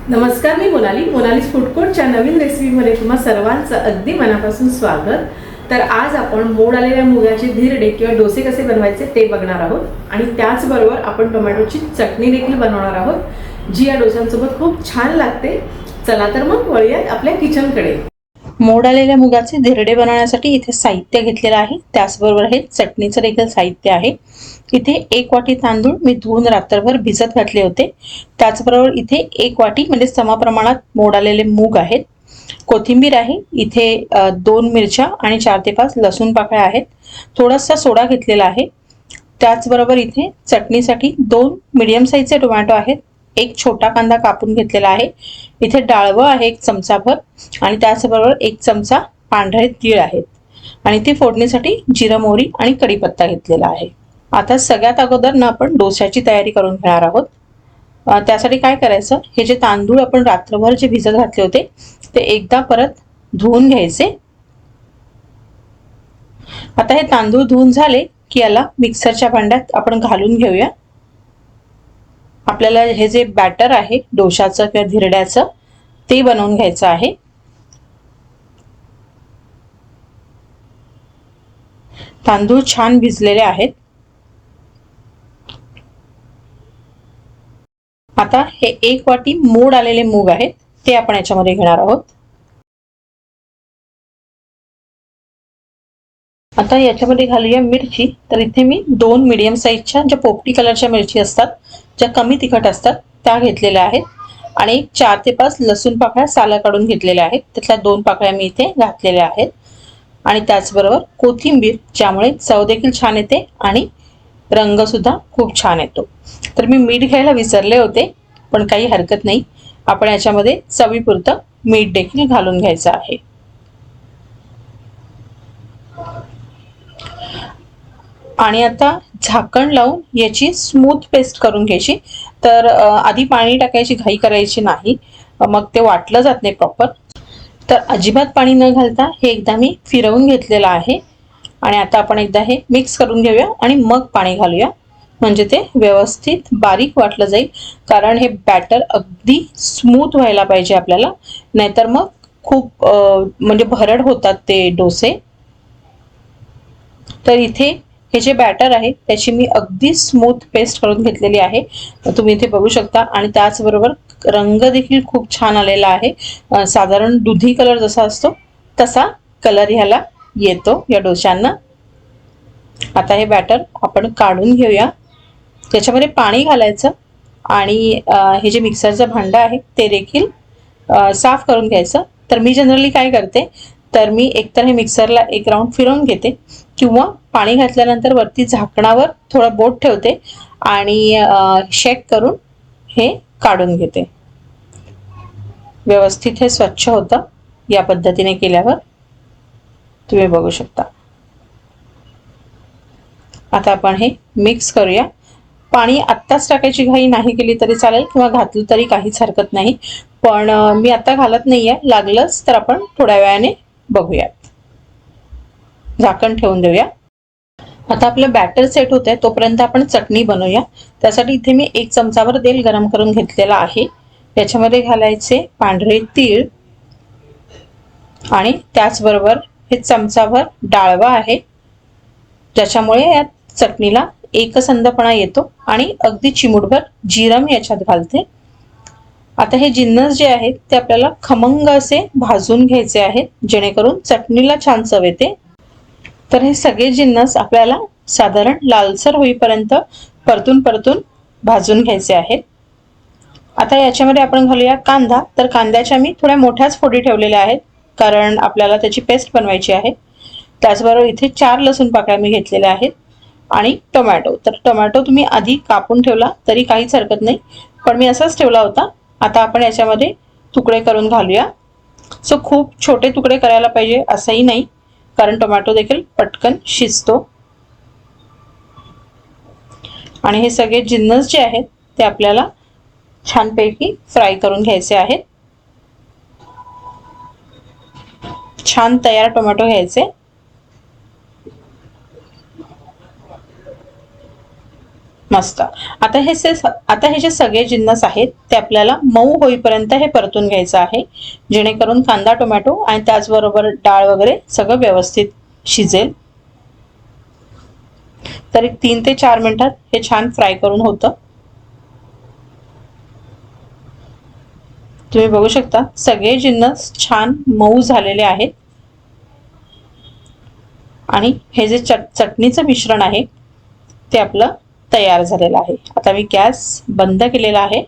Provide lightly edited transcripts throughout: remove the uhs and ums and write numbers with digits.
नमस्कार, मी मोनालीज फूड कोर्टच्या नवीन रेसिपीमध्ये तुम्हा सर्वांचं अगदी मनापासून स्वागत। तर आज आपण मोड आलेल्या मुगाचे धिरडे किंवा डोसे कसे बनवायचे ते बघणार आहोत आणि त्याचबरोबर आपण टोमॅटोची चटणी देखील बनवणार आहोत, जी या डोशांसोबत खूप छान लागते। चला तर मग वळूया आपल्या किचनकडे। मोड आलेल्या मुगाचे धिरडे बनवण्यासाठी इथे साहित्य घेतलेलं आहे, त्याचबरोबर हे चटणीचं देखील साहित्य आहे। इथे 1 वाटी तांदूळ मी धुवून रात्रभर भिजत घातले होते। त्याचबरोबर इथे 1 वाटी म्हणजे समप्रमाणात मोड आलेले मूग आहेत। कोथिंबीर आहे इथे, 2 मिरच्या आणि 4 ते 5 लसूण पाकळ्या आहेत। थोडासा सोडा घेतलेला आहे। त्याचबरोबर इथे चटणीसाठी 2 मीडियम साईजचे टोमॅटो आहेत। एक छोटा कांदा कापून घेतलेला आहे। इथे डाळवं आहे 1 चमचाभर आणि त्याचबरोबर 1 चमचा पांढरे तीळ आहेत आणि ती फोडणीसाठी जिरं, मोहरी आणि कढीपत्ता घेतलेला आहे। आता सगळ्यात अगोदर ना आपण डोश्याची तयारी करून घेणार आहोत। त्यासाठी काय करायचं, हे जे तांदूळ आपण रात्रभर जे भिजत घातले होते ते एकदा परत धुवून घ्यायचे। आता हे तांदूळ धुवून झाले की याला मिक्सरच्या भांड्यात आपण घालून घेऊया। आपल्याला हे जे बॅटर आहे डोशाचं किंवा धिरड्याचं ते बनवून घ्यायचं आहे। तांदूळ छान भिजलेले आहेत। आता हे 1 वाटी मोड आलेले मूग आहेत ते आपण याच्यामध्ये घेणार आहोत। आता याच्यामध्ये घालूया मिरची। तर इथे मी 2 मीडियम साईजच्या ज्या पोपटी कलरच्या मिरची असतात, ज्या कमी तिखट असतात त्या घेतलेल्या आहेत आणि 4 ते 5 लसूण पाकळ्या सालं काढून घेतलेल्या आहेत। त्यातल्या 2 पाकळ्या मी इथे घातलेल्या आहेत आणि त्याचबरोबर कोथिंबीर, ज्यामुळे चव देखील छान येते आणि रंग सुद्धा खूप छान येतो। तर मी मीठ घ्यायला विसरले होते, पण काही हरकत नाही, आपण याच्यामध्ये चवीपुरतं मीठ देखील घालून घ्यायचं आहे। आणि आता झाकण लावून याची स्मूथ पेस्ट करून घ्यायची। तर आधी पाणी टाकायची घाई करायची नाही, मग ते वाटलं जात नाही प्रॉपर। तर अजिबात पाणी न घालता हे एकदा मी फिरवून घेतलेलं आहे आणि आता आपण एकदा हे मिक्स करून घेऊया आणि मग पाणी घालूया, म्हणजे ते व्यवस्थित बारीक वाटलं जाईल। कारण हे बॅटर अगदी स्मूथ व्हायला पाहिजे आपल्याला, नाहीतर मग खूप म्हणजे भरड होतात ते डोसे। तर इथे हे जे बॅटर आहे त्याची मी अगदी स्मूथ पेस्ट करून घेतलेली आहे, तुम्ही इथे बघू शकता। आणि त्याचबरोबर रंग देखील खूप छान आलेला आहे। साधारण दुधी कलर जसा असतो तसा कलर ह्याला येतो या डोशांना। आता हे बॅटर आपण काढून घेऊया। त्याच्यामध्ये पाणी घालायचं आणि हे जे मिक्सरचं भांडं आहे ते देखील साफ करून घ्यायचं। तर मी जनरली काय करते, तर मी एकतर हे मिक्सरला 1 राऊंड फिरवून घेते किंवा पाणी घातल्यानंतर वरती झाकणावर थोडं बोट ठेवते आणि शेक करून हे काढून घेते। व्यवस्थित हे स्वच्छ होतं या पद्धतीने केल्यावर, तुम्ही बघू शकता। आता आपण हे मिक्स करूया। पाणी आत्ताच टाकायची घाई नाही केली तरी चालेल किंवा घातलं तरी काहीच हरकत नाही, पण मी आता घालत नाहीये, लागलंच तर आपण थोड्या वेळाने बघूयात। झाकण ठेवून देऊया। आता आपलं बॅटर सेट होत आहे तोपर्यंत आपण चटणी बनवूया। त्यासाठी इथे मी 1 चमचाभर तेल गरम करून घेतलेलं आहे। त्याच्यामध्ये घालायचे पांढरे तीळ आणि त्याचबरोबर हे चमचाभर डाळवा आहे, ज्याच्यामुळे या चटणीला एकसंधपणा येतो। आणि अगदी चिमूटभर जिरं मी याच्यात घालते। आता हे जिन्नस जे आहेत ते आपल्याला खमंग असे भाजून घ्यायचे आहेत, जेणेकरून चटणीला छान चव येते। तर हे सगळे जिन्नस आपल्याला साधारण लालसर होईपर्यंत परतून भाजून घ्यायचे आहेत। आता याच्यामध्ये आपण घालूया कांदा। तर कांद्याच्या मी थोड्या मोठ्याच फोडी ठेवलेल्या आहेत, कारण आपल्याला त्याची पेस्ट बनवायची आहे। त्याचबरोबर इथे 4 लसूण पाकळ्या मी घेतलेल्या आहेत आणि टोमॅटो। तर टोमॅटो तुम्ही आधी कापून ठेवला तरी काहीच हरकत नाही, पण मी असाच ठेवला होता। आता आपण याच्यामध्ये तुकडे करून घालूया। सो खूप छोटे तुकडे करायला पाहिजे असंही नाही, कारण टोमॅटो देखील पटकन शिजतो। आणि हे सगळे जिन्नस जे आहेत ते आपल्याला छानपैकी फ्राय करून घ्यायचे आहेत। छान तयार टोमॅटो घ्यायचे। मस्त. आता हे जे सगळे जिन्नस आहेत ते आपल्याला मऊ होईपर्यंत हे परतून घ्यायचं आहे, जेणेकरून कांदा टोमॅटो आणि त्याचबरोबर डाळ वगैरे सगळं व्यवस्थित शिजेल. तर एक 3 ते 4 मिनिटात हे छान फ्राय करून होतं. तुम्ही बघू शकता सगळे जिन्नस छान मऊ झालेले आहेत आणि हे जे चटणीचं मिश्रण आहे ते आपलं तयार झालेलं आहे. आता मी गॅस बंद केलेला आहे.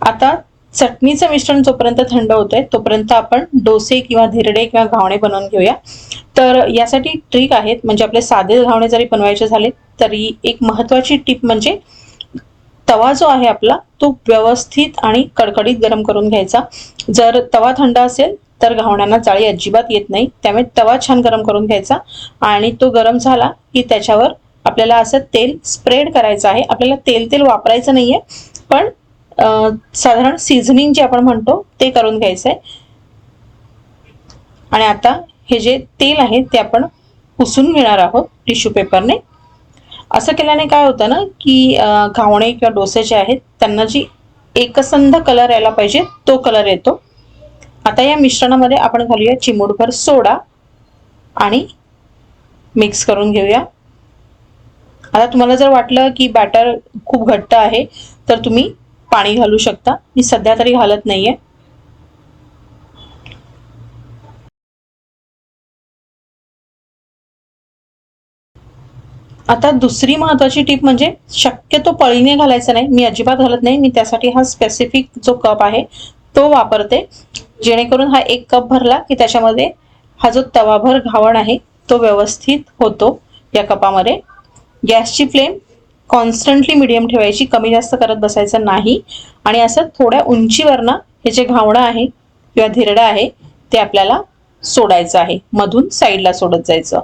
आता चटणीचं मिश्रण जोपर्यंत थंड होतंय तोपर्यंत आपण डोसे किंवा धिरडे किंवा घावणे बनवून घेऊया. तर यासाठी ट्रिक आहेत, म्हणजे आपले साधे घावणे जरी बनवायचे झाले तरी एक महत्त्वाची टिप म्हणजे तवा जो आहे आपला तो व्यवस्थित आणि कडकडीत गरम करून घ्यायचा. जर तवा थंड असेल तर घावण्यांना जाळी अजिबात येत नाही. त्यामुळे तवा छान गरम करून घ्यायचा आणि तो गरम झाला की त्याच्यावर आपल्याला असं तेल स्प्रेड करायचं आहे. आपल्याला तेल वापरायचं नाहीये, पण साधारण सीझनिंग जे आपण म्हणतो ते करून घ्यायचं आहे. आणि आता हे जे तेल आहे ते आपण पुसून घेणार आहोत टिश्यू पेपरने. असं केल्याने काय होतं ना की घावणे किंवा डोसे जे आहेत त्यांना जी एकसंध कलर यायला पाहिजे तो कलर येतो. आता या मिश्रणामध्ये आपण घालूया चिमूटभर सोडा आणि मिक्स करून घेऊया. आता तुम्हाला जर वाटलं की बॅटर खूप घट्ट आहे तर तुम्ही पाणी घालू शकता. मी सध्या तरी घालत नाहीये. आता दुसरी महत्त्वाची टिप म्हणजे शक्यतो पळीने घालायचं नाही. मी अजिबात घालत नाही. मी त्यासाठी हा स्पेसिफिक जो कप आहे तो वापरते, जेणेकरून हा 1 कप भरला की त्याच्यामध्ये हा जो तवाभर घावण आहे तो व्यवस्थित होतो या कपामध्ये. गॅसची फ्लेम कॉन्स्टंटली मीडियम ठेवायची, कमी जास्त करत बसायचं नाही. आणि असं थोड्या उंचीवरनं हे जे घावणं आहे किंवा धिरडं आहे ते आपल्याला सोडायचं आहे, मधून साईडला सोडत जायचं.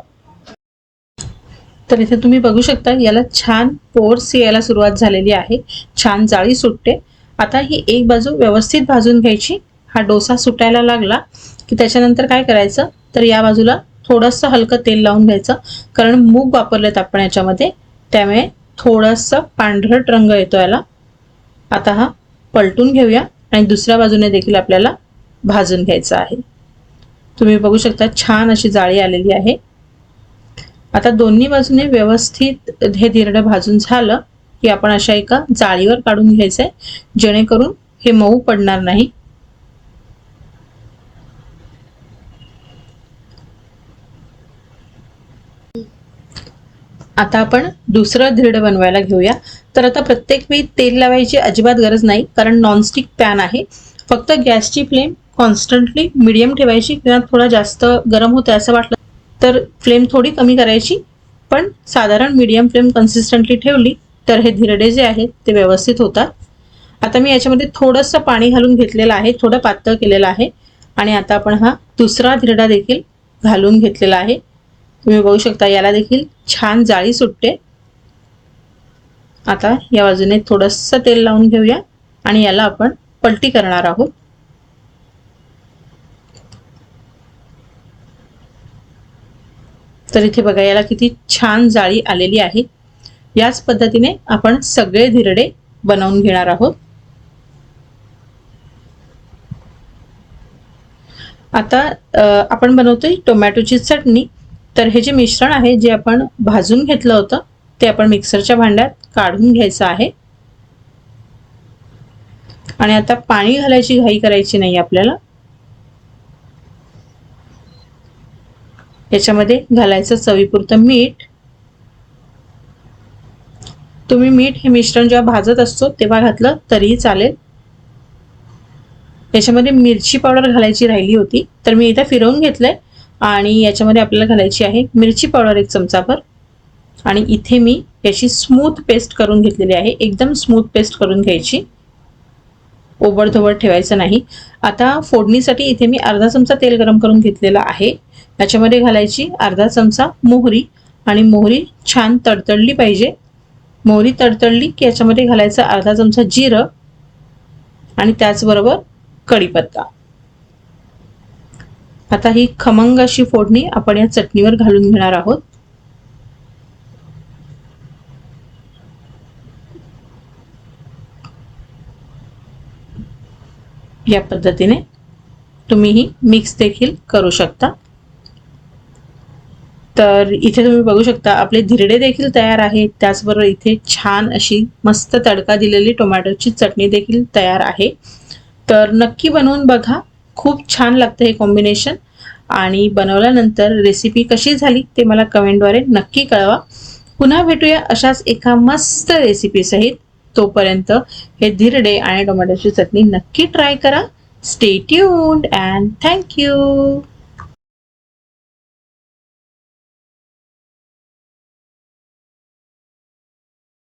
तर इथे तुम्ही बघू शकता याला छान पोर्स यायला सुरुवात झालेली आहे, छान जाळी सुटते. आता ही एक बाजू व्यवस्थित भाजून घ्यायची. हा डोसा सुटायला लागला की त्याच्यानंतर काय करायचं तर या बाजूला थोडंसं हलकं तेल लावून घ्यायचं, कारण मूग वापरलेत आपण याच्यामध्ये, त्यामुळे थोडंसं पांढरट रंग येतो याला. आता हा पलटून घेऊया आणि दुसऱ्या बाजूने देखील आपल्याला भाजून घ्यायचं आहे. तुम्ही बघू शकता छान अशी जाळी आलेली आहे. आता दोन्ही बाजूने व्यवस्थित हे धिरडं भाजून झालं की आपण अशा एका जाळीवर काढून घ्यायचंय, जेणेकरून हे मऊ पडणार नाही. आता आपण दुसरं धिरडं बनवायला घेऊया. तर आता प्रत्येक वेळी तेल लावायची अजिबात गरज नाही, कारण नॉनस्टिक पॅन आहे. फक्त गॅसची फ्लेम कॉन्स्टंटली मीडियम ठेवायची, किंवा थोडा जास्त गरम होतं असं वाटलं तर फ्लेम थोडी कमी करायची, पण साधारण मीडियम फ्लेम कन्सिस्टंटली ठेवली तर हे धिरडे जे आहेत ते व्यवस्थित होतात. आता मी याच्यामध्ये थोडंसं पाणी घालून घेतलेलं आहे, थोडं पातळ केलेलं आहे. आणि आता आपण हा दुसरा धिरडा देखील घालून घेतलेला आहे. तुम्ही बघू शकता याला देखील छान जाळी सुटते. आता या बाजूने थोडंसं तेल लावून घेऊया आणि याला आपण पलटी करणार आहोत. तर इथे बघा याला किती छान जाळी आलेली आहे. याच पद्धतीने आपण सगळे धिरडे बनवून घेणार आहोत. आता आपण बनवतोय टोमॅटोची चटणी. तर हे जे मिश्रण आहे जे आपण भाजून घेतलं होतं ते आपण मिक्सरच्या भांड्यात काढून घ्यायचं आहे. आणि आता पाणी घालायची घाई करायची नाही आपल्याला. याच्यामध्ये घालायचं चवीपुरतं मीठ. तुम्ही मीठ हे मिश्रण जेव्हा भाजत असतो तेव्हा घातलं तरीही चालेल. याच्यामध्ये मिरची पावडर घालायची राहिली होती, तर मी इथे फिरवून घेतलंय. आणि याच्यामध्ये आपल्याला घालायची आहे मिरची पावडर 1 चमचाभर. आणि इथे मी याची स्मूथ पेस्ट करून घेतलेली आहे. एकदम स्मूथ पेस्ट करून घ्यायची, ओबडधोबड ठेवायचं नाही. आता फोडणीसाठी इथे मी अर्धा चमचा तेल गरम करून घेतलेला आहे. याच्यामध्ये घालायची अर्धा चमचा मोहरी. आणि मोहरी छान तडतडली पाहिजे. मोहरी तडतडली की याच्यामध्ये घालायचं अर्धा चमचा जिरं आणि त्याचबरोबर कढीपत्ता. आता ही खमंग अशी फोडणी आपण या चटणीवर घालून घेणार आहोत. या पद्धतीने तुम्हीही मिक्स देखील करू शकता. तर इथे तुम्ही बघू शकता आपले धिरडे देखील तयार आहेत. त्याचबरोबर इथे छान अशी मस्त तडका दिलेली टोमॅटोची चटणी देखील तयार आहे. तर नक्की बनवून बघा, खूप छान लागतं हे कॉम्बिनेशन. आणि बनवल्यानंतर रेसिपी कशी झाली ते मला कमेंटद्वारे नक्की कळवा. पुन्हा भेटूया अशाच एका मस्त रेसिपी सहित. तोपर्यंत हे धिरडे आणि टोमॅटोची चटणी नक्की ट्राय करा. Stay tuned and thank you.